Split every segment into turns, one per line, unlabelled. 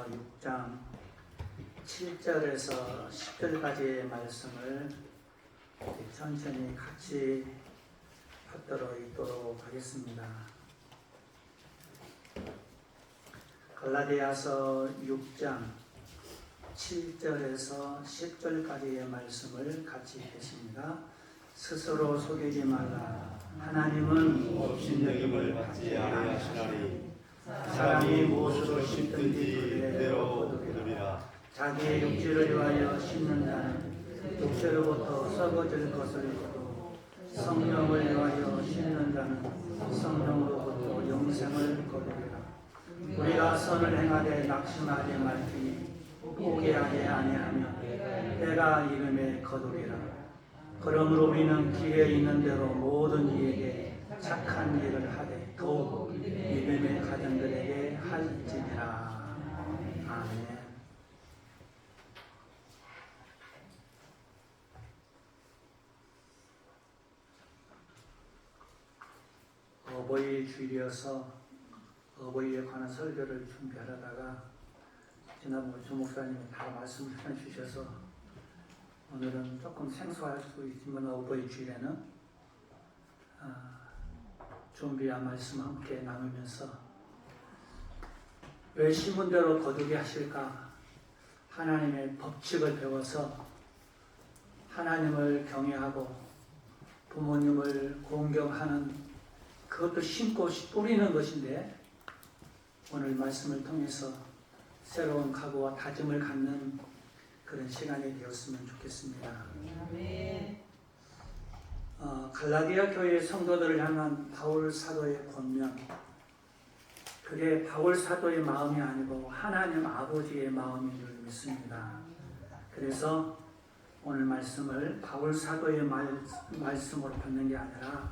6장 7절에서 10절까지의 말씀을 천천히 같이 받도록 읽도록 하겠습니다. 갈라디아서 6장 7절에서 10절까지의 말씀을 같이 읽겠습니다. 스스로 속이지 말라. 하나님은
없인 여김을 받지 아니하시나니
사람이 무엇으로 심든지 그대로 거두리라. 자기의 육체를 위하여 심는 자는 육체로부터 썩어질 것을 거두고 성령을 위하여 심는 자는 성령으로부터 영생을 거두리라. 우리가 선을 행하되 낙심하지 말지니 포기하지 아니하며 때가 이름에 거두리라. 그러므로 우리는 길에 있는 대로 모든 이에게 착한 일을 하되 더욱 믿음의 가정들에게 할지니라. 아멘. 어버이 주일이어서 어버이에 관한 설교를 준비하다가 지난번 주 목사님이 다 말씀을 해주셔서 오늘은 조금 생소할 수 있지만 어버이 주일에는 준비한 말씀 함께 나누면서 왜 심은 대로 거두게 하실까? 하나님의 법칙을 배워서 하나님을 경외하고 부모님을 공경하는 그것도 심고 뿌리는 것인데 오늘 말씀을 통해서 새로운 각오와 다짐을 갖는 그런 시간이 되었으면 좋겠습니다. 갈라디아 교회 성도들을 향한 바울 사도의 권면, 그게 바울 사도의 마음이 아니고 하나님 아버지의 마음인 줄 믿습니다. 그래서 오늘 말씀을 바울 사도의 말씀으로 받는 게 아니라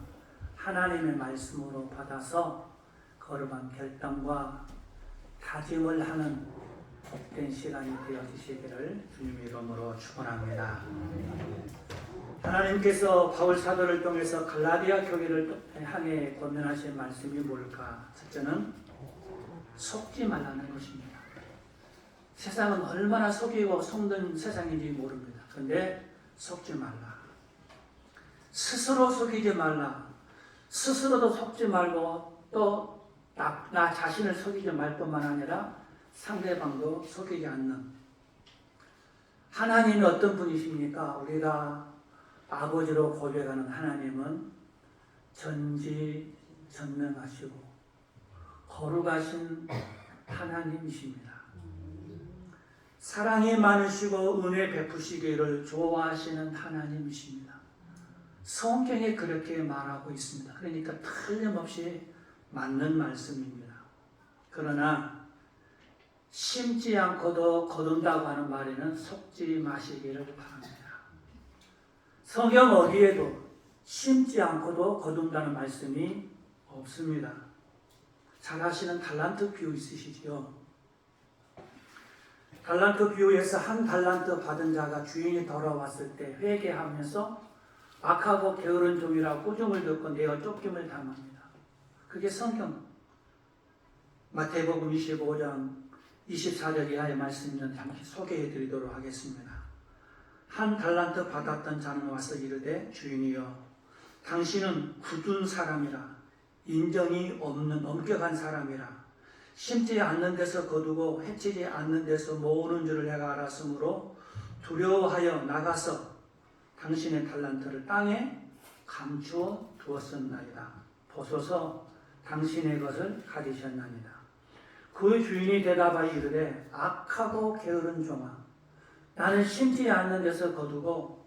하나님의 말씀으로 받아서 거룩한 결단과 다짐을 하는 복된 시간이 되어주시기를 주님의 이름으로 축원합니다. 하나님께서 바울 사도를 통해서 갈라디아 교회를 향해 권면하신 말씀이 뭘까? 첫째는 속지 말라는 것입니다. 세상은 얼마나 속이고 속는 세상인지 모릅니다. 그런데 속지 말라. 스스로 속이지 말라. 스스로도 속지 말고 또 나 자신을 속이지 말 뿐만 아니라 상대방도 속이지 않는 하나님이 어떤 분이십니까? 우리가 아버지로 고백하는 하나님은 전지전능하시고 거룩하신 하나님이십니다. 사랑이 많으시고 은혜 베푸시기를 좋아하시는 하나님이십니다. 성경에 그렇게 말하고 있습니다. 그러니까 틀림없이 맞는 말씀입니다. 그러나 심지 않고도 거둔다고 하는 말에는 속지 마시기를 바랍니다. 성경 어디에도 심지 않고도 거둔다는 말씀이 없습니다. 잘 아시는 달란트 비유 있으시죠? 달란트 비유에서 한 달란트 받은 자가 주인이 돌아왔을 때 회개하면서 악하고 게으른 종이라 꾸중을 듣고 내어 쫓김을 당합니다. 그게 성경 마태복음 25장 24절 이하의 말씀을 잠시 소개해 드리도록 하겠습니다. 한 달란트 받았던 자는 와서 이르되 주인이여 당신은 굳은 사람이라 인정이 없는 엄격한 사람이라 심지 않는 데서 거두고 해치지 않는 데서 모으는 줄을 내가 알았으므로 두려워하여 나가서 당신의 달란트를 땅에 감추어 두었었나이다. 보소서 당신의 것을 가지셨나이다. 그 주인이 대답하여 이르되 악하고 게으른 종아 나는 심지 않는 데서 거두고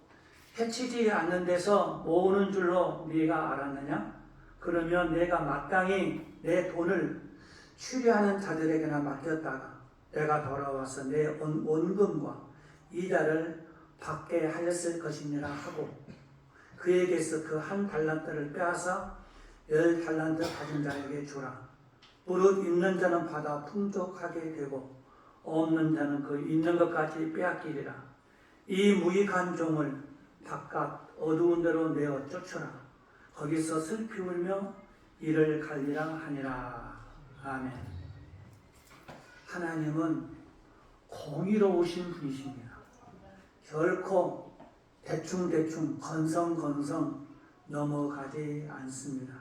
해치지 않는 데서 모으는 줄로 네가 알았느냐? 그러면 내가 마땅히 내 돈을 추리하는 자들에게나 맡겼다가 내가 돌아와서 내 원금과 이자를 받게 하였을 것이니라 하고 그에게서 그 한 달란트를 빼앗아 10달란트 가진 자에게 주라. 무릇 있는 자는 받아 풍족하게 되고 없는 자는 그 있는 것까지 빼앗기리라. 이 무익한 종을 바깥 어두운 데로 내어 쫓으라. 거기서 슬피 울며 이를 갈리라 하니라. 아멘. 하나님은 공의로우신 분이십니다. 결코 대충대충 건성건성 넘어가지 않습니다.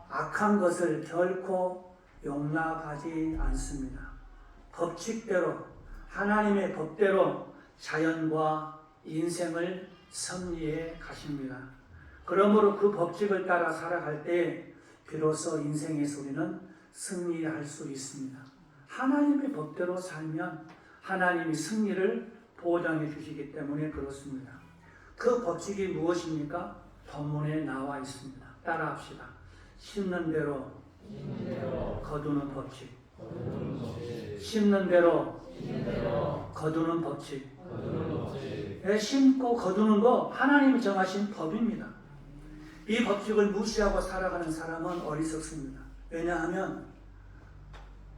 악한 것을 결코 용납하지 않습니다. 법칙대로 하나님의 법대로 자연과 인생을 섭리해 가십니다. 그러므로 그 법칙을 따라 살아갈 때 비로소 인생에서 우리는 승리할 수 있습니다. 하나님의 법대로 살면 하나님이 승리를 보장해 주시기 때문에 그렇습니다. 그 법칙이 무엇입니까? 본문에 나와 있습니다. 따라합시다. 심는 대로 거두는 법칙. 심는 대로 거두는 법칙. 심고 거두는 거 하나님이 정하신 법입니다. 이 법칙을 무시하고 살아가는 사람은 어리석습니다. 왜냐하면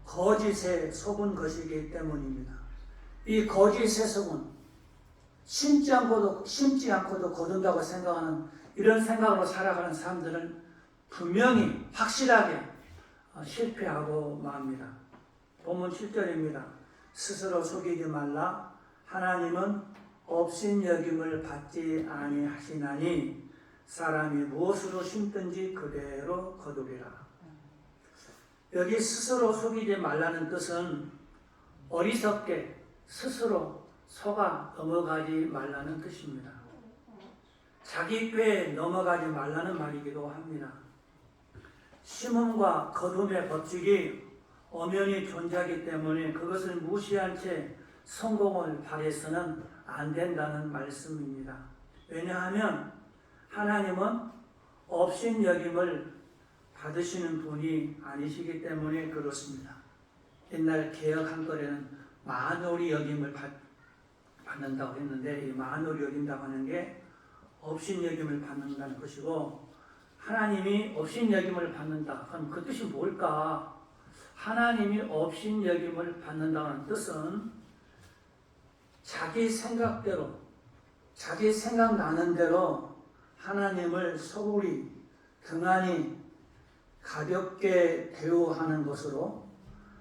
거짓에 속은 것이기 때문입니다. 이 거짓의 속은 심지 않고도 거둔다고 생각하는 이런 생각으로 살아가는 사람들은 분명히 확실하게 실패하고 맙니다. 본문 7절입니다. 스스로 속이지 말라. 하나님은 업신여김을 받지 아니하시나니 사람이 무엇으로 심든지 그대로 거두리라. 여기 스스로 속이지 말라는 뜻은 어리석게 스스로 속아 넘어가지 말라는 뜻입니다. 자기 꾀에 넘어가지 말라는 말이기도 합니다. 심음과 거둠의 법칙이 엄연히 존재하기 때문에 그것을 무시한 채 성공을 바라서는 안 된다는 말씀입니다. 왜냐하면 하나님은 업신여김을 받으시는 분이 아니시기 때문에 그렇습니다. 옛날 개혁 한글에는 만홀히 여김을 받는다고 했는데 이 만홀히 여긴다고 하는 게 업신여김을 받는다는 것이고 하나님이 업신여김을 받는다. 그럼 그 뜻이 뭘까? 하나님이 업신여김을 받는다는 뜻은 자기 생각대로 자기 생각나는 대로 하나님을 소홀히 등한히 가볍게 대우하는 것으로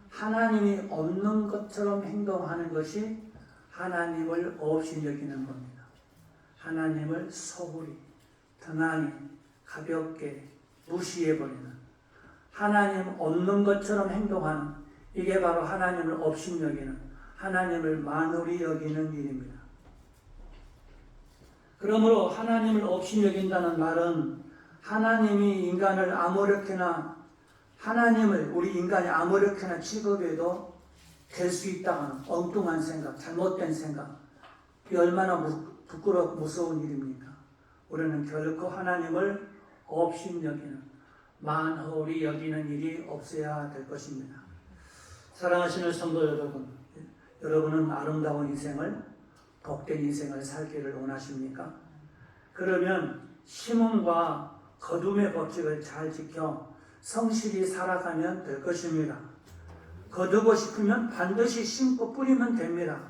하나님이 없는 것처럼 행동하는 것이 하나님을 없이 여기는 겁니다. 하나님을 소홀히 등한히 가볍게 무시해버리는 하나님 없는 것처럼 행동하는 이게 바로 하나님을 없이 여기는 하나님을 만홀히 여기는 일입니다. 그러므로 하나님을 없이 여긴다는 말은 하나님이 인간을 아무렇게나 하나님을 우리 인간이 아무렇게나 취급해도 될 수 있다는 엉뚱한 생각, 잘못된 생각 이 얼마나 부끄럽고 무서운 일입니까? 우리는 결코 하나님을 없이 여기는 만홀히 여기는 일이 없어야 될 것입니다. 사랑하시는 성도 여러분, 여러분은 아름다운 인생을 복된 인생을 살기를 원하십니까? 그러면 심음과 거둠의 법칙을 잘 지켜 성실히 살아가면 될 것입니다. 거두고 싶으면 반드시 심고 뿌리면 됩니다.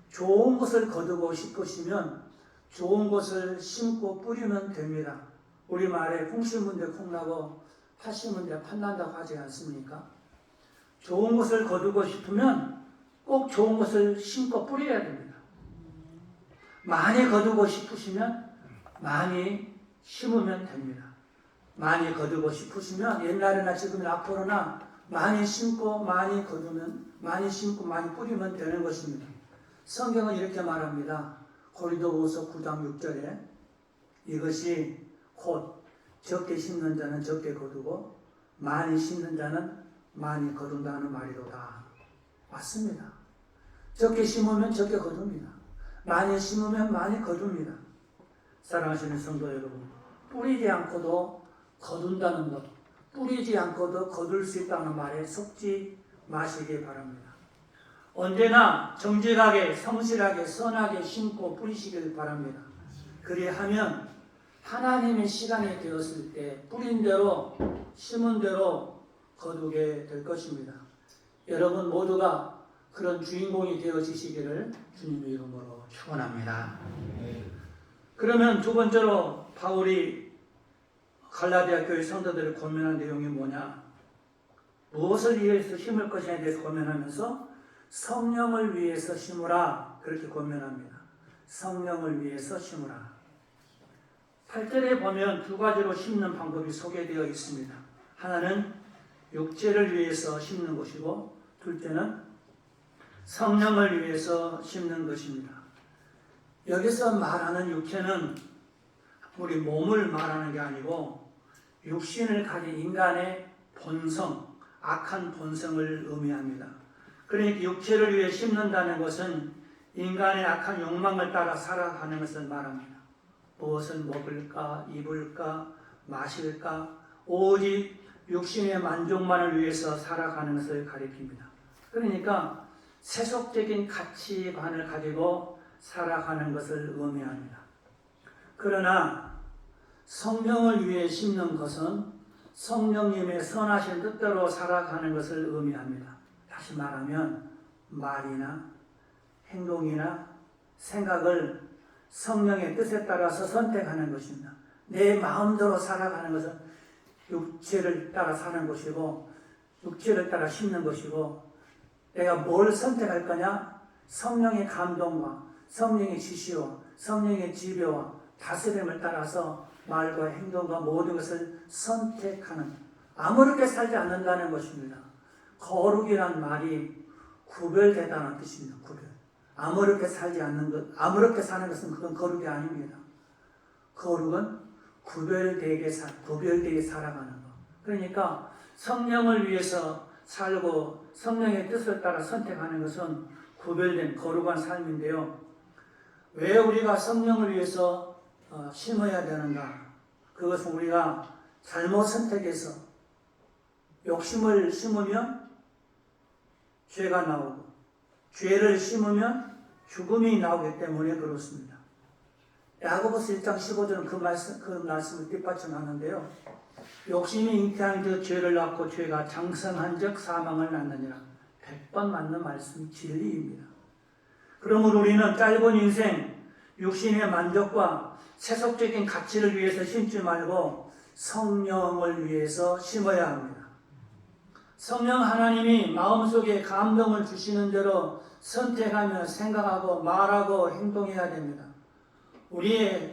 좋은 것을 거두고 싶으시면 좋은 것을 심고 뿌리면 됩니다. 우리말에 콩 심은 데 콩나고 팥 심은 데 팥난다고 하지 않습니까? 좋은 것을 거두고 싶으면 꼭 좋은 것을 심고 뿌려야 됩니다. 많이 거두고 싶으시면 많이 심으면 됩니다. 많이 거두고 싶으시면 옛날이나 지금 앞으로나 많이 심고 많이 거두면 많이 심고 많이 뿌리면 되는 것입니다. 성경은 이렇게 말합니다. 고린도후서 9장 6절에 이것이 곧 적게 심는 자는 적게 거두고 많이 심는 자는 많이 거둔다는 말이로다. 맞습니다. 적게 심으면 적게 거둡니다. 많이 심으면 많이 거둡니다. 사랑하시는 성도 여러분, 뿌리지 않고도 거둔다는 것, 뿌리지 않고도 거둘 수 있다는 말에 속지 마시기 바랍니다. 언제나 정직하게, 성실하게, 선하게 심고 뿌리시길 바랍니다. 그리하면 하나님의 시간이 되었을 때 뿌린 대로, 심은 대로 거두게 될 것입니다. 여러분 모두가 그런 주인공이 되어지시기를 주님의 이름으로 축원합니다. 그러면 두 번째로 바울이 갈라디아 교회 성도들을 권면한 내용이 뭐냐? 무엇을 위해서 심을 것이냐에 대해서 권면하면서 성령을 위해서 심으라 그렇게 권면합니다. 성령을 위해서 심으라. 8절에 보면 두 가지로 심는 방법이 소개되어 있습니다. 하나는 육체를 위해서 심는 것이고 둘째는 성령을 위해서 심는 것입니다. 여기서 말하는 육체는 우리 몸을 말하는 게 아니고 육신을 가진 인간의 본성, 악한 본성을 의미합니다. 그러니까 육체를 위해 심는다는 것은 인간의 악한 욕망을 따라 살아가는 것을 말합니다. 무엇을 먹을까, 입을까, 마실까, 오직 육신의 만족만을 위해서 살아가는 것을 가리킵니다. 그러니까 세속적인 가치관을 가지고 살아가는 것을 의미합니다. 그러나 성령을 위해 심는 것은 성령님의 선하신 뜻대로 살아가는 것을 의미합니다. 다시 말하면 말이나 행동이나 생각을 성령의 뜻에 따라서 선택하는 것입니다. 내 마음대로 살아가는 것은 육체를 따라 사는 것이고 육체를 따라 심는 것이고 내가 뭘 선택할 거냐? 성령의 감동과 성령의 지시와 성령의 지배와 다스림을 따라서 말과 행동과 모든 것을 선택하는, 아무렇게 살지 않는다는 것입니다. 거룩이란 말이 구별되다는 뜻입니다. 구별. 아무렇게 살지 않는 것, 아무렇게 사는 것은 그건 거룩이 아닙니다. 거룩은 구별되게 살아가는 것. 그러니까 성령을 위해서 살고 성령의 뜻을 따라 선택하는 것은 구별된 거룩한 삶인데요. 왜 우리가 성령을 위해서 심어야 되는가? 그것은 우리가 잘못 선택해서 욕심을 심으면 죄가 나오고 죄를 심으면 죽음이 나오기 때문에 그렇습니다. 야고보서 1장 15절은 그 말씀을 뒷받침하는데요. 욕심이 잉태한 즉 죄를 낳고 죄가 장성한 즉 사망을 낳느니라. 100번 맞는 말씀 진리입니다. 그러므로 우리는 짧은 인생 육신의 만족과 세속적인 가치를 위해서 심지 말고 성령을 위해서 심어야 합니다. 성령 하나님이 마음속에 감동을 주시는 대로 선택하며 생각하고 말하고 행동해야 됩니다.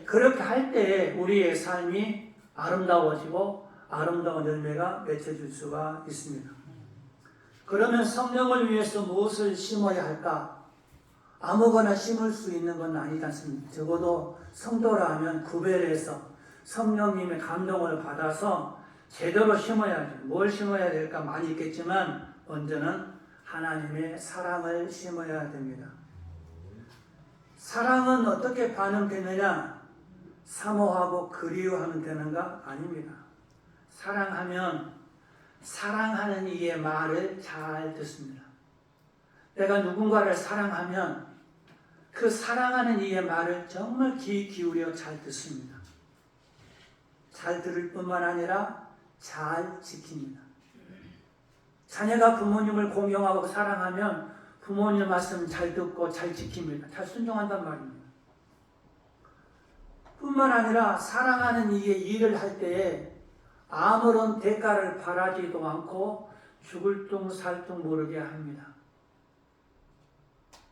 그렇게 할 때에 우리의 삶이 아름다워지고 아름다운 열매가 맺혀질 수가 있습니다. 그러면 성령을 위해서 무엇을 심어야 할까? 아무거나 심을 수 있는 건 아니지 않습니까? 적어도 성도라면 구별해서 성령님의 감동을 받아서 제대로 심어야죠. 뭘 심어야 될까 많이 있겠지만 먼저는 하나님의 사랑을 심어야 됩니다. 사랑은 어떻게 반응되느냐? 사모하고 그리워하면 되는가? 아닙니다. 사랑하면 사랑하는 이의 말을 잘 듣습니다. 내가 누군가를 사랑하면 그 사랑하는 이의 말을 정말 귀 기울여 잘 듣습니다. 잘 들을 뿐만 아니라 잘 지킵니다. 자녀가 부모님을 공경하고 사랑하면 부모님 말씀 잘 듣고 잘 지킵니다. 잘 순종한단 말입니다. 뿐만 아니라 사랑하는 이의 일을 할 때에 아무런 대가를 바라지도 않고 죽을 둥 살 둥 모르게 합니다.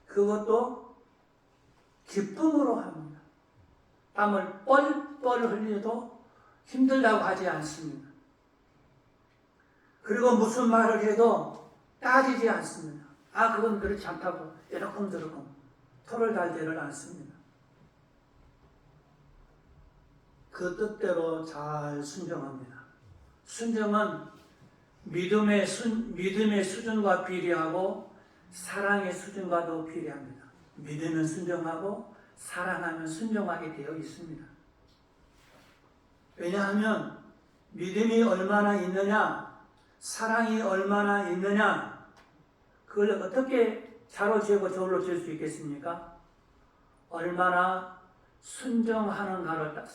그것도 기쁨으로 합니다. 땀을 뻘뻘 흘려도 힘들다고 하지 않습니다. 그리고 무슨 말을 해도 따지지 않습니다. 그건 그렇지 않다고 이러쿵저러쿵 토를 달지를 않습니다. 그 뜻대로 잘 순종합니다. 순종은 믿음의 수준과 비례하고 사랑의 수준과도 비례합니다. 믿으면 순종하고 사랑하면 순종하게 되어 있습니다. 왜냐하면 믿음이 얼마나 있느냐, 사랑이 얼마나 있느냐, 그걸 어떻게 자로 재고 저울로 잴 수 있겠습니까? 얼마나 순종하는가를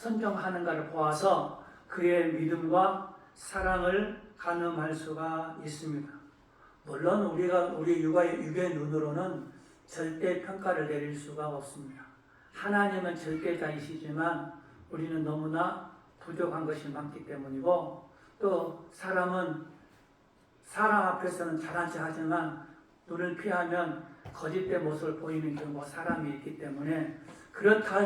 보아서 그의 믿음과 사랑을 가늠할 수가 있습니다. 물론 우리 육의 눈으로는 절대 평가를 내릴 수가 없습니다. 하나님은 절대자이시지만 우리는 너무나 부족한 것이 많기 때문이고, 또 사람은 사람 앞에서는 잘한 체 하지만 눈을 피하면 거짓된 모습을 보이는 경우가 사람이 있기 때문에 그렇다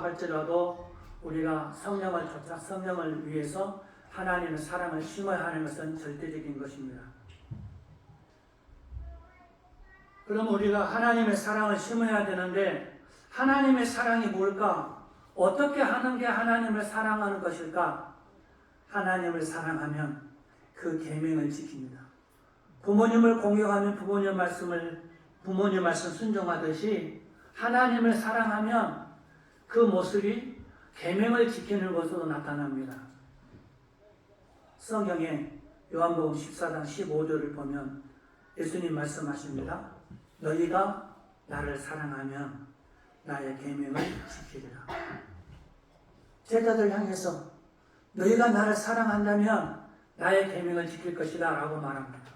할지라도 우리가 성령을 쫓아 성령을 위해서 하나님의 사랑을 심어야 하는 것은 절대적인 것입니다. 그럼 우리가 하나님의 사랑을 심어야 되는데 하나님의 사랑이 뭘까? 어떻게 하는 게 하나님을 사랑하는 것일까? 하나님을 사랑하면 그 계명을 지킵니다. 부모님을 공경하면 부모님 말씀 순종하듯이 하나님을 사랑하면 그 모습이 계명을 지키는 것으로 나타납니다. 성경에 요한복음 14장 15절을 보면 예수님 말씀하십니다. 너희가 나를 사랑하면 나의 계명을 지키리라. 제자들 향해서 너희가 나를 사랑한다면 나의 계명을 지킬 것이다 라고 말합니다.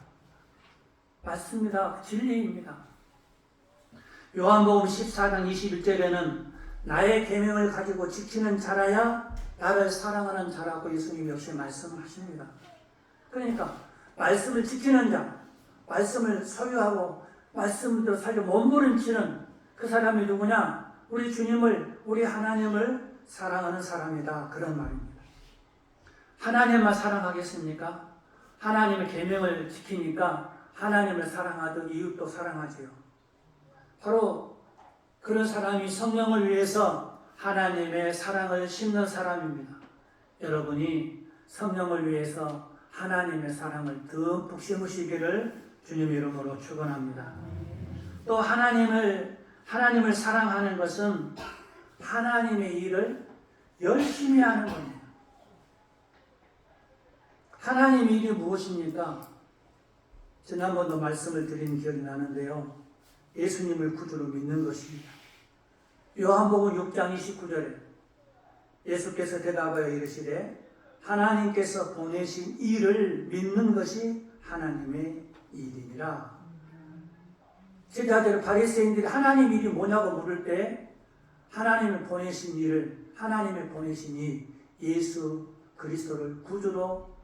맞습니다. 진리입니다. 요한복음 14장 21절에는 나의 계명을 가지고 지키는 자라야 나를 사랑하는 자라고 예수님 역시 말씀하십니다. 그러니까 말씀을 지키는 자, 말씀을 소유하고 말씀대로 살려 몸부림치는 그 사람이 누구냐? 우리 주님을, 우리 하나님을 사랑하는 사람이다. 그런 말입니다. 하나님만 사랑하겠습니까? 하나님의 계명을 지키니까 하나님을 사랑하듯 이웃도 사랑하지요. 바로 그런 사람이 성령을 위해서 하나님의 사랑을 심는 사람입니다. 여러분이 성령을 위해서 하나님의 사랑을 듬뿍 심으시기를 주님 이름으로 축원합니다. 또 하나님을 사랑하는 것은 하나님의 일을 열심히 하는 겁니다. 하나님의 일이 무엇입니까? 지난번도 말씀을 드린 기억이 나는데요. 예수님을 구주로 믿는 것입니다. 요한복음 6장 29절에 예수께서 대답하여 이르시되 하나님께서 보내신 일을 믿는 것이 하나님의 일이니라. 제자들 바리새인들이 하나님 일이 뭐냐고 물을 때 하나님이 보내신 일, 예수 그리스도를 구주로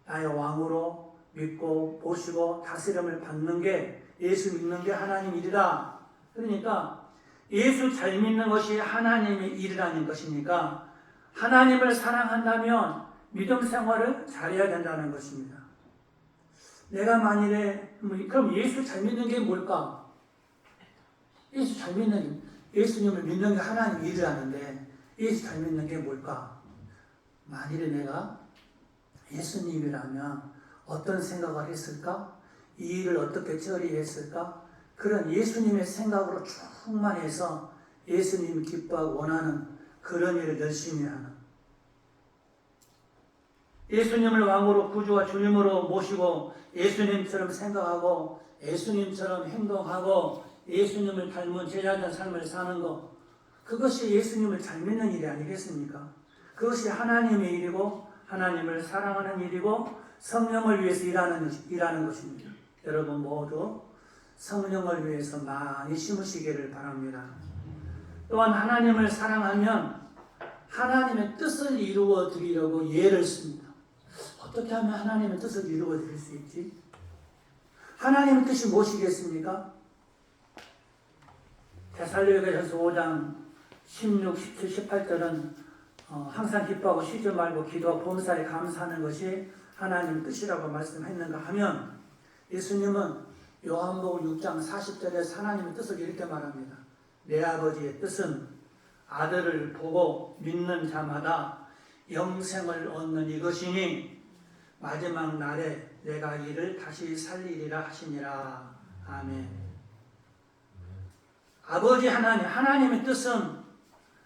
나의 왕으로 믿고 모시고 다스림을 받는 게 예수 믿는 게 하나님 일이다. 그러니까 예수 잘 믿는 것이 하나님의 일이라는 것이니까 하나님을 사랑한다면 믿음 생활을 잘해야 된다는 것입니다. 내가 만일에 그럼 예수 잘 믿는 게 뭘까? 예수님을 믿는 게 하나님 일이라는데 예수 잘 믿는 게 뭘까? 만일에 내가 예수님이라면 어떤 생각을 했을까? 이 일을 어떻게 처리했을까? 그런 예수님의 생각으로 충만해서 예수님이 기뻐하고 원하는 그런 일을 열심히 하는, 예수님을 왕으로 구주와 주님으로 모시고 예수님처럼 생각하고 예수님처럼 행동하고 예수님을 닮은 제자된 삶을 사는 것, 그것이 예수님을 잘 믿는 일이 아니겠습니까? 그것이 하나님의 일이고 하나님을 사랑하는 일이고 성령을 위해서 일하는 것입니다. 여러분 모두 성령을 위해서 많이 심으시기를 바랍니다. 또한 하나님을 사랑하면 하나님의 뜻을 이루어 드리려고 예를 씁니다. 어떻게 하면 하나님의 뜻을 이루어 드릴 수 있지? 하나님의 뜻이 무엇이겠습니까? 데살로니가서 5장 16, 17, 18절은 항상 기뻐하고 쉬지 말고 기도와 범사에 감사하는 것이 하나님의 뜻이라고 말씀했는가 하면, 예수님은 요한복음 6장 40절에 하나님의 뜻을 이렇게 말합니다. 내 아버지의 뜻은 아들을 보고 믿는 자마다 영생을 얻는 이것이니 마지막 날에 내가 이를 다시 살리리라 하시니라. 아멘. 아버지 하나님의 뜻은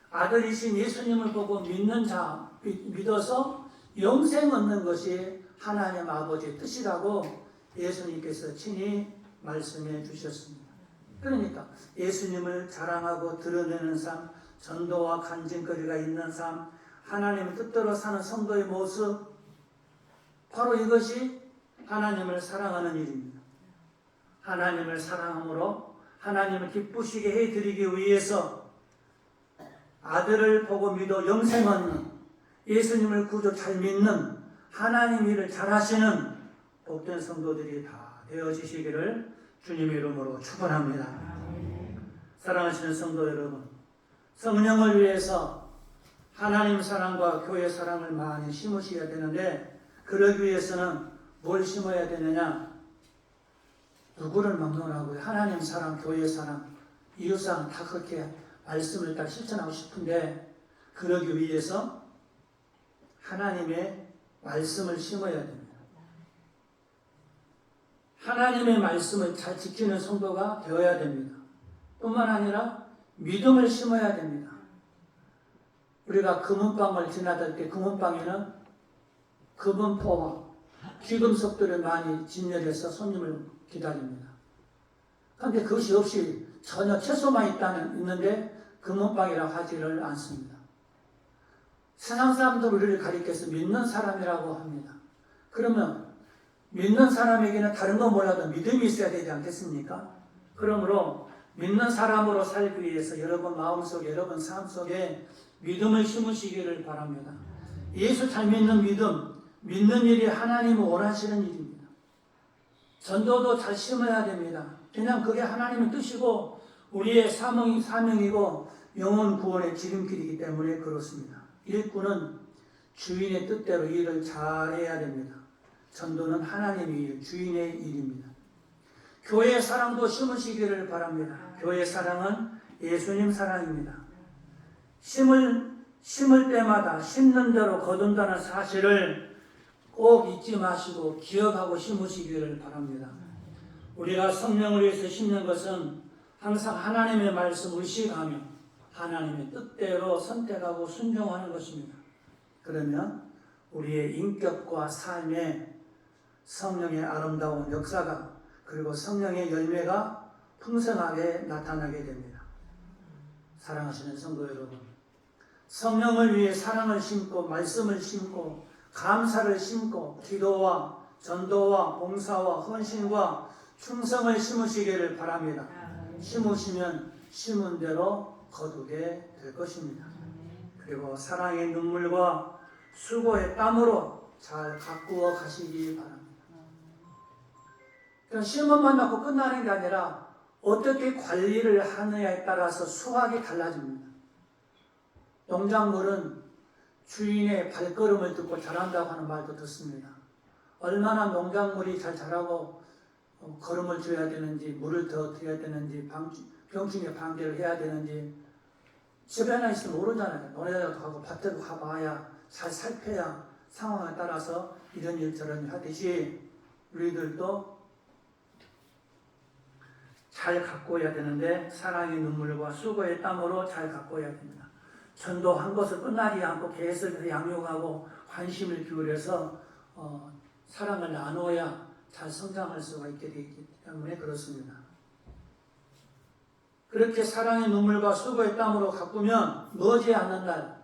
아들이신 예수님을 보고 믿는 자, 믿어서 영생 얻는 것이 하나님 아버지의 뜻이라고 예수님께서 친히 말씀해 주셨습니다. 그러니까 예수님을 자랑하고 드러내는 삶, 전도와 간증거리가 있는 삶, 하나님의 뜻대로 사는 성도의 모습, 바로 이것이 하나님을 사랑하는 일입니다. 하나님을 사랑함으로 하나님을 기쁘시게 해드리기 위해서 아들을 보고 믿어 영생 얻는, 예수님을 구주 잘 믿는, 하나님 일을 잘 하시는 복된 성도들이 다 되어지시기를 주님의 이름으로 축원합니다. 사랑하시는 성도 여러분, 성령을 위해서 하나님 사랑과 교회 사랑을 많이 심으셔야 되는데, 그러기 위해서는 뭘 심어야 되느냐? 누구를 막론하고요? 하나님 사랑, 교회 사랑, 이웃 사랑 다 그렇게 말씀을 다 실천하고 싶은데, 그러기 위해서 하나님의 말씀을 심어야 됩니다. 하나님의 말씀을 잘 지키는 성도가 되어야 됩니다. 뿐만 아니라 믿음을 심어야 됩니다. 우리가 금은방을 지나들 때 금은방에는 금은포와 귀금속들을 많이 진열해서 손님을 기다립니다. 그런데 그것이 없이 전혀 채소만 있는데 금은방이라고 하지를 않습니다. 세상 사람들 우리를 가리켜서 믿는 사람이라고 합니다. 그러면 믿는 사람에게는 다른 건 몰라도 믿음이 있어야 되지 않겠습니까? 그러므로 믿는 사람으로 살기 위해서 여러분 마음속에, 여러분 삶 속에 믿음을 심으시기를 바랍니다. 예수 잘 믿는 믿음, 믿는 일이 하나님을 원하시는 일입니다. 전도도 잘 심어야 됩니다. 그냥 그게 하나님의 뜻이고 우리의 사명이고 영혼 구원의 지름길이기 때문에 그렇습니다. 일꾼은 주인의 뜻대로 일을 잘해야 됩니다. 전도는 하나님의 일, 주인의 일입니다. 교회의 사랑도 심으시기를 바랍니다. 교회의 사랑은 예수님 사랑입니다. 심을 때마다 심는 대로 거둔다는 사실을 꼭 잊지 마시고 기억하고 심으시기를 바랍니다. 우리가 성령을 위해서 심는 것은 항상 하나님의 말씀을 의식하며 하나님의 뜻대로 선택하고 순종하는 것입니다. 그러면 우리의 인격과 삶에 성령의 아름다운 역사가, 그리고 성령의 열매가 풍성하게 나타나게 됩니다. 사랑하시는 성도 여러분, 성령을 위해 사랑을 심고 말씀을 심고 감사를 심고 기도와 전도와 봉사와 헌신과 충성을 심으시기를 바랍니다. 심으시면 심은 대로 거두게 될 것입니다. 그리고 사랑의 눈물과 수고의 땀으로 잘 가꾸어 가시기 바랍니다. 그러니까 심은만 낳고 끝나는 게 아니라 어떻게 관리를 하느냐에 따라서 수확이 달라집니다. 농작물은 주인의 발걸음을 듣고 자란다고 하는 말도 듣습니다. 얼마나 농작물이 잘 자라고 걸음을 줘야 되는지, 물을 더 드려야 되는지, 병충해 방제를 해야 되는지 집에 하나 있으면 모르잖아요. 논에도 가고 밭에도 가봐야 잘 살펴야 상황에 따라서 이런 일 저런 일 하듯이 우리들도 잘 가꿔야 되는데 사랑의 눈물과 수고의 땀으로 잘 가꿔야 됩니다. 전도한 것을 끝나지 않고 계속해서 양육하고 관심을 기울여서 사랑을 나누어야 잘 성장할 수가 있게 되기 때문에 그렇습니다. 그렇게 사랑의 눈물과 수고의 땀으로 가꾸면 머지않는 날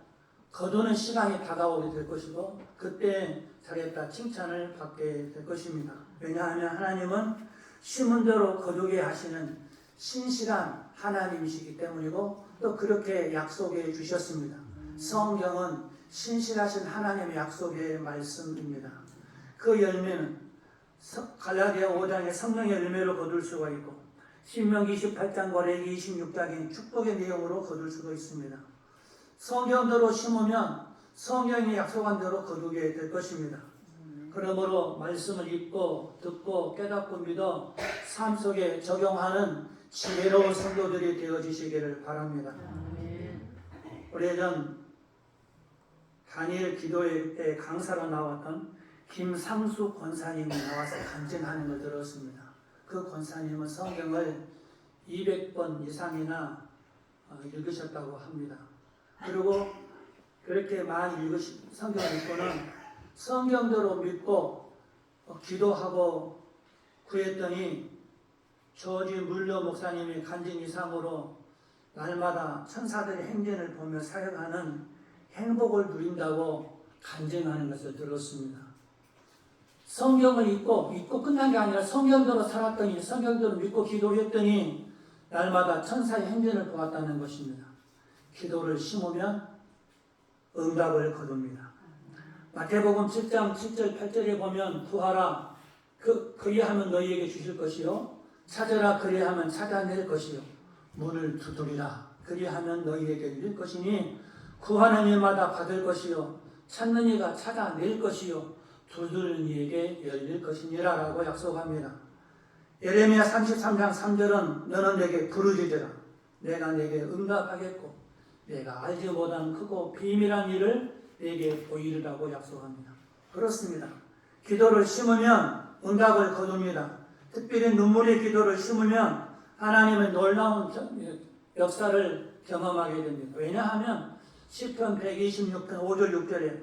거두는 시간이 다가오게 될 것이고 그때 잘했다 칭찬을 받게 될 것입니다. 왜냐하면 하나님은 심은 대로 거두게 하시는 신실한 하나님이시기 때문이고 또 그렇게 약속해 주셨습니다. 성경은 신실하신 하나님의 약속의 말씀입니다. 그 열매는 갈라디아 5장의 성령의 열매로 거둘 수가 있고 신명기 28장과 레위기 26장인 축복의 내용으로 거둘 수도 있습니다. 성경대로 심으면 성경이 약속한 대로 거두게 될 것입니다. 그러므로 말씀을 읽고 듣고 깨닫고 믿어 삶 속에 적용하는 지혜로운 성도들이 되어지시기를 바랍니다. 오래전 다니엘 기도회 때 강사로 나왔던 김상수 권사님이 나와서 간증하는 걸 들었습니다. 그 권사님은 성경을 200번 이상이나 읽으셨다고 합니다. 그리고 그렇게 많이 성경을 읽고는 성경대로 믿고 기도하고 구했더니 조지 물러 목사님이 간증 이상으로 날마다 천사들의 행진을 보며 사역하는 행복을 누린다고 간증하는 것을 들었습니다. 성경을 읽고 끝난 게 아니라 성경대로 살았더니 성경대로 믿고 기도했더니 날마다 천사의 행진을 보았다는 것입니다. 기도를 심으면 응답을 거둡니다. 마태복음 7장 7절 8절에 보면 구하라 그리하면 너희에게 주실 것이요 찾으라 그리하면 찾아낼 것이요 문을 두드리라 그리하면 너희에게 열릴 것이니 구하는 이마다 받을 것이요 찾는 이가 찾아낼 것이요 두드리는 이에게 열릴 것이니라 라고 약속합니다. 예레미야 33장 3절은 너는 내게 부르짖으라 내가 내게 응답하겠고 내가 알지 못한 크고 비밀한 일을 내게 보이리라고 약속합니다. 그렇습니다. 기도를 심으면 응답을 거둡니다. 특별히 눈물의 기도를 심으면 하나님의 놀라운 역사를 경험하게 됩니다. 왜냐하면 시편 126편 5절 6절에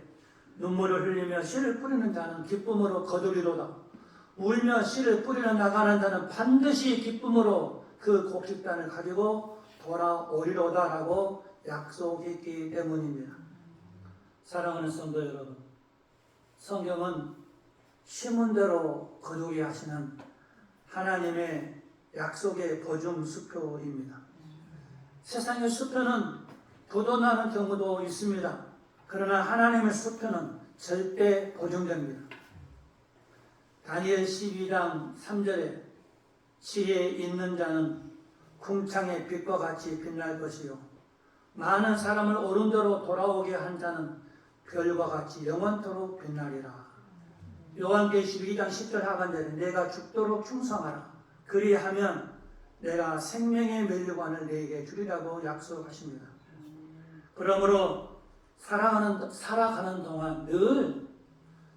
눈물을 흘리며 씨를 뿌리는 자는 기쁨으로 거두리로다. 울며 씨를 뿌리러 나가는 자는 반드시 기쁨으로 그 곡식단을 가지고 돌아오리로다라고 약속했기 때문입니다. 사랑하는 성도 여러분, 성경은 심은 대로 거두게 하시는 하나님의 약속의 보증 수표입니다. 세상의 수표는 부도나는 경우도 있습니다. 그러나 하나님의 수표는 절대 보증됩니다. 다니엘 12장 3절에 지혜 있는 자는 궁창의 빛과 같이 빛날 것이요 많은 사람을 옳은 대로 돌아오게 한 자는 별과 같이 영원토록 빛나리라. 요한계시록 2장 10절 하반절에 내가 죽도록 충성하라 그리하면 내가 생명의 면류관을 너에게 주리라고 약속하십니다. 그러므로 살아가는 동안 늘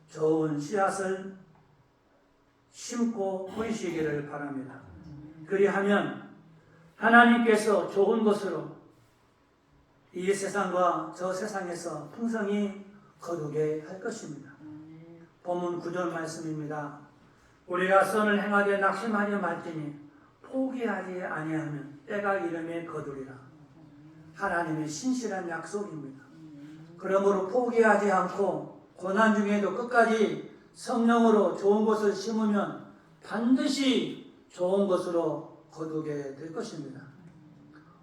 좋은 씨앗을 심고 뿌리시기를 바랍니다. 그리하면 하나님께서 좋은 것으로 이 세상과 저 세상에서 풍성히 거두게 할 것입니다. 본문 9절 말씀입니다. 우리가 선을 행하되 낙심하지 말지니 포기하지 아니하면 때가 이름에 거두리라. 하나님의 신실한 약속입니다. 그러므로 포기하지 않고 고난 중에도 끝까지 성령으로 좋은 것을 심으면 반드시 좋은 것으로 거두게 될 것입니다.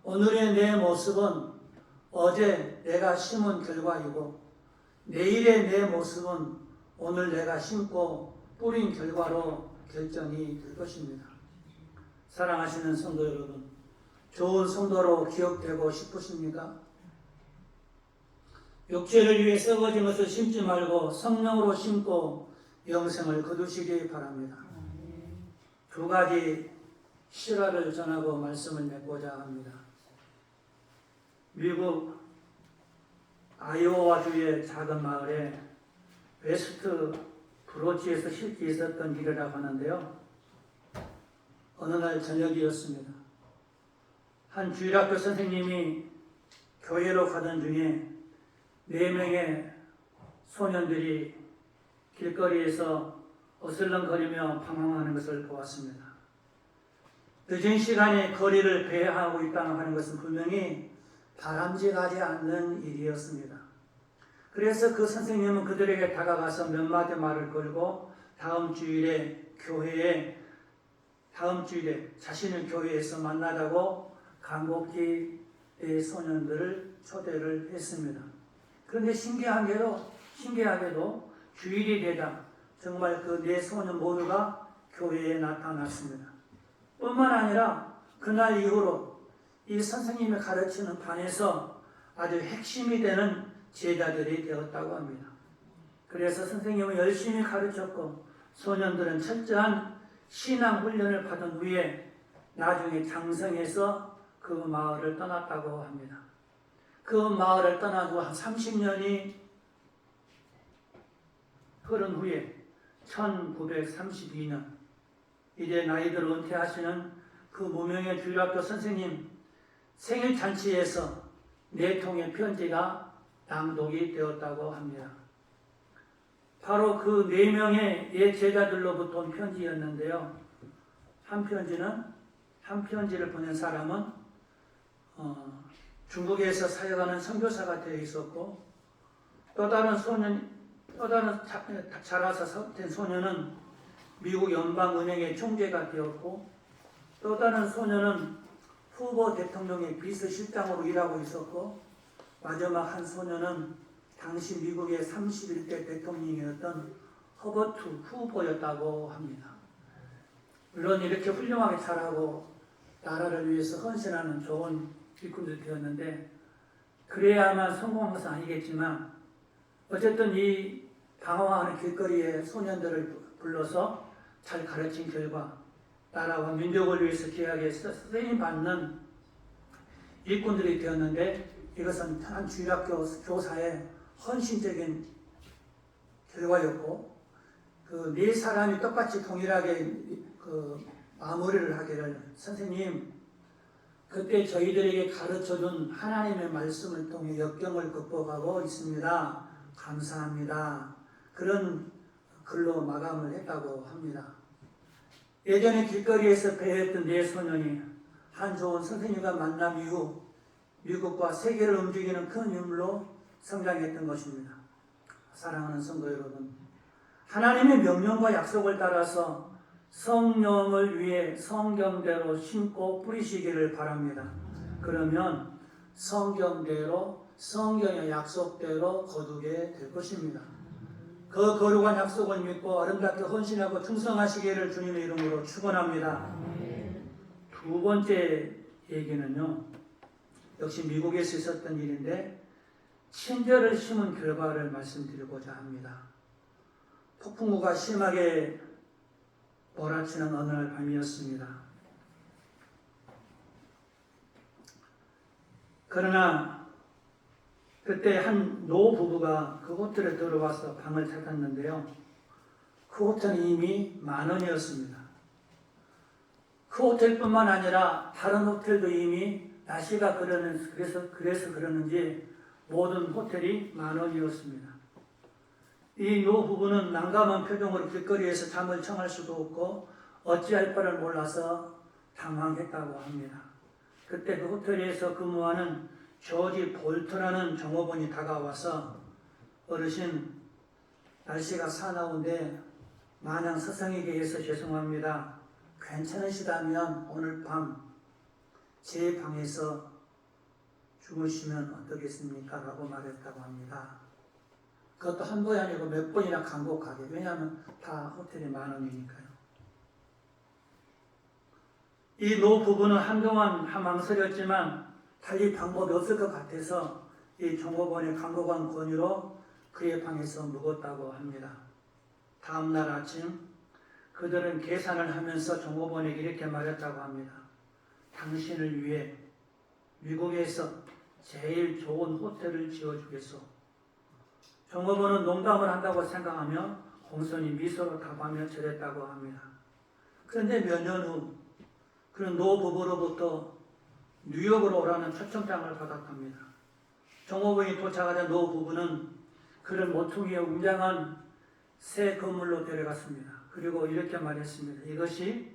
오늘의 내 모습은 어제 내가 심은 결과이고 내일의 내 모습은 오늘 내가 심고 뿌린 결과로 결정이 될 것입니다. 사랑하시는 성도 여러분, 좋은 성도로 기억되고 싶으십니까? 육체를 위해 썩어진 것을 심지 말고 성령으로 심고 영생을 거두시기 바랍니다. 두 가지 실화를 전하고 말씀을 맺고자 합니다. 미국 아이오와주의 작은 마을에 웨스트 브로치에서 실제 있었던 일이라고 하는데요. 어느 날 저녁이었습니다. 한 주일학교 선생님이 교회로 가던 중에 4명의 소년들이 길거리에서 어슬렁거리며 방황하는 것을 보았습니다. 늦은 시간에 거리를 배회하고 있다고 하는 것은 분명히 바람직하지 않는 일이었습니다. 그래서 그 선생님은 그들에게 다가가서 몇 마디 말을 걸고 다음 주일에 자신을 교회에서 만나자고 간곡히 소년들을 초대를 했습니다. 그런데 신기하게도 주일이 되자 정말 그 4소년 모두가 교회에 나타났습니다. 뿐만 아니라 그날 이후로 이 선생님이 가르치는 반에서 아주 핵심이 되는 제자들이 되었다고 합니다. 그래서 선생님은 열심히 가르쳤고 소년들은 철저한 신앙 훈련을 받은 후에 나중에 장성해서 그 마을을 떠났다고 합니다. 그 마을을 떠난 후 한 30년이 흐른 후에 1932년 이제 나이들 은퇴하시는 그 무명의 주일학교 선생님 생일잔치에서 4통의 편지가 낭독이 되었다고 합니다. 바로 그 4명의 옛 제자들로부터 온 편지였는데요. 한 편지를 보낸 사람은 중국에서 사역하는 선교사가 되어 있었고 또 다른 자라서 된 소년은 미국 연방은행의 총재가 되었고 또 다른 소년은 후보 대통령의 비서실장으로 일하고 있었고 마지막 한 소년은 당시 미국의 31대 대통령이었던 허버트 후보였다고 합니다. 물론 이렇게 훌륭하게 자라고 나라를 위해서 헌신하는 좋은 일꾼들이 되었는데 그래야만 성공한 것은 아니겠지만 어쨌든 이 방황하는 길거리에 소년들을 불러서 잘 가르친 결과 나라와 민족을 위해서 귀하게 쓰임받는 일꾼들이 되었는데 이것은 한 주일학교 교사의 헌신적인 결과였고 그 네 사람이 똑같이 동일하게 그 마무리를 하기를 선생님 그때 저희들에게 가르쳐준 하나님의 말씀을 통해 역경을 극복하고 있습니다. 감사합니다. 그런 글로 마감을 했다고 합니다. 예전에 길거리에서 배웠던 네 소년이 한 좋은 선생님과 만남 이후 미국과 세계를 움직이는 큰 인물로 성장했던 것입니다. 사랑하는 성도 여러분, 하나님의 명령과 약속을 따라서 성령을 위해 성경대로 심고 뿌리시기를 바랍니다. 그러면 성경대로 성경의 약속대로 거두게 될 것입니다. 그 거룩한 약속을 믿고 아름답게 헌신하고 충성하시기를 주님의 이름으로 축원합니다. 두 번째 얘기는요, 역시 미국에서 있었던 일인데 친절을 심은 결과를 말씀드리고자 합니다. 폭풍우가 심하게 몰아치는 어느 날 밤이었습니다. 그러나 그때 한 노부부가 그 호텔에 들어와서 방을 찾았는데요. 그 호텔은 이미 10,000원이었습니다. 그 호텔뿐만 아니라 다른 호텔도 이미 날씨가 그래서 그러는지 모든 호텔이 10,000원이었습니다. 이 노부부는 난감한 표정으로 길거리에서 잠을 청할 수도 없고 어찌할 바를 몰라서 당황했다고 합니다. 그때 그 호텔에서 근무하는 조지 볼트라는 종업원이 다가와서 어르신 날씨가 사나운데 마냥 서성이게 해서 죄송합니다. 괜찮으시다면 오늘 밤 제 방에서 주무시면 어떻겠습니까? 라고 말했다고 합니다. 그것도 한 번이 아니고 몇 번이나 간곡하게. 왜냐하면 다 호텔이 10,000원이니까요. 이 노부부는 한동안 망설였지만 달리 방법이 없을 것 같아서 이 종업원의 간곡한 권유로 그의 방에서 묵었다고 합니다. 다음날 아침 그들은 계산을 하면서 종업원에게 이렇게 말했다고 합니다. 당신을 위해 미국에서 제일 좋은 호텔을 지어주겠소. 종업원은 농담을 한다고 생각하며 공손히 미소로 답하며 절했다고 합니다. 그런데 몇 년 후 그는 노부부로부터 뉴욕으로 오라는 초청장을 받았답니다. 종업원이 도착하자 노부부는 그를 모퉁이에 웅장한 새 건물로 데려갔습니다. 그리고 이렇게 말했습니다. 이것이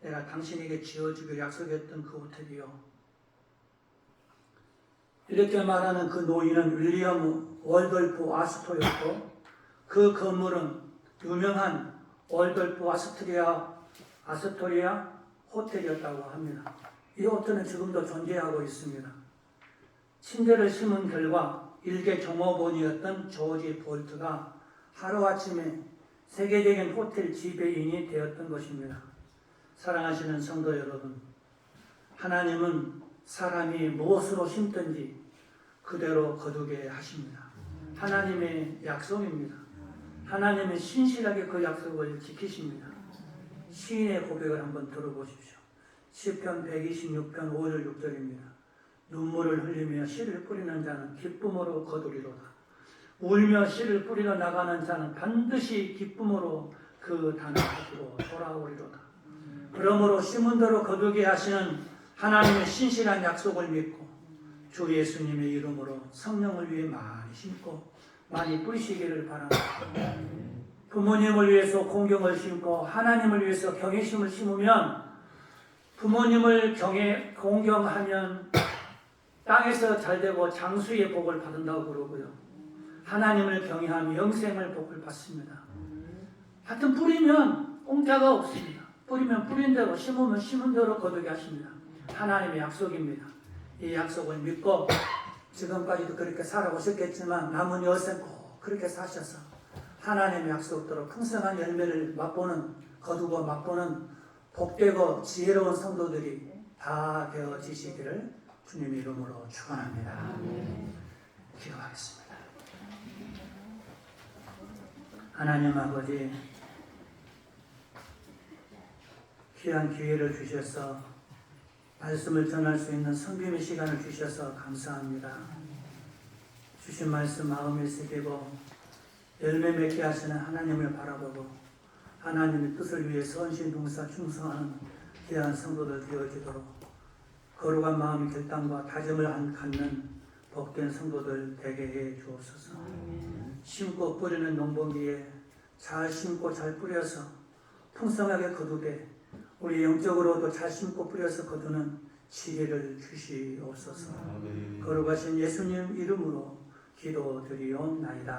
내가 당신에게 지어주기로 약속했던 그 호텔이요. 이렇게 말하는 그 노인은 윌리엄 월돌프 아스토였고 그 건물은 유명한 월돌프 아스토리아 호텔이었다고 합니다. 이 호텔은 지금도 존재하고 있습니다. 친절을 심은 결과 일개 종업원이었던 조지 볼트가 하루아침에 세계적인 호텔 지배인이 되었던 것입니다. 사랑하시는 성도 여러분, 하나님은 사람이 무엇으로 심든지 그대로 거두게 하십니다. 하나님의 약속입니다. 하나님은 신실하게 그 약속을 지키십니다. 시인의 고백을 한번 들어보십시오. 시편 126편 5절 6절입니다. 눈물을 흘리며 씨를 뿌리는 자는 기쁨으로 거두리로다. 울며 씨를 뿌리러 나가는 자는 반드시 기쁨으로 그 단을 가지고 돌아오리로다. 그러므로 심은 대로 거두게 하시는 하나님의 신실한 약속을 믿고 주 예수님의 이름으로 성령을 위해 많이 심고 많이 뿌리시기를 바랍니다. 부모님을 위해서 공경을 심고 하나님을 위해서 경외심을 심으면 부모님을 공경하면 땅에서 잘되고 장수의 복을 받는다고 그러고요. 하나님을 경외하면 영생을 복을 받습니다. 하여튼 뿌리면 공짜가 없습니다. 뿌리면 뿌린 대로 심으면 심은 대로 거두게 하십니다. 하나님의 약속입니다. 이 약속을 믿고 지금까지도 그렇게 살아오셨겠지만 남은 여생 꼭 그렇게 사셔서 하나님의 약속대로 풍성한 열매를 거두고 맛보는 복되고 지혜로운 성도들이 다 되어지시기를 주님 이름으로 축원합니다. 기도하겠습니다. 하나님 아버지, 귀한 기회를 주셔서 말씀을 전할 수 있는 성김의 시간을 주셔서 감사합니다. 주신 말씀 마음에 새기고 열매 맺게 하시는 하나님을 바라보고 하나님의 뜻을 위해 선신봉사 충성하는 귀한 성도들 되어지도록 거룩한 마음의 결단과 다짐을 갖는 복된 성도들 되게 해 주옵소서. 심고 뿌리는 농번기에 잘 심고 잘 뿌려서 풍성하게 거두되 우리 영적으로도 잘 심고 뿌려서 거두는 지혜를 주시옵소서. 거룩하신 예수님 이름으로 기도드리옵나이다.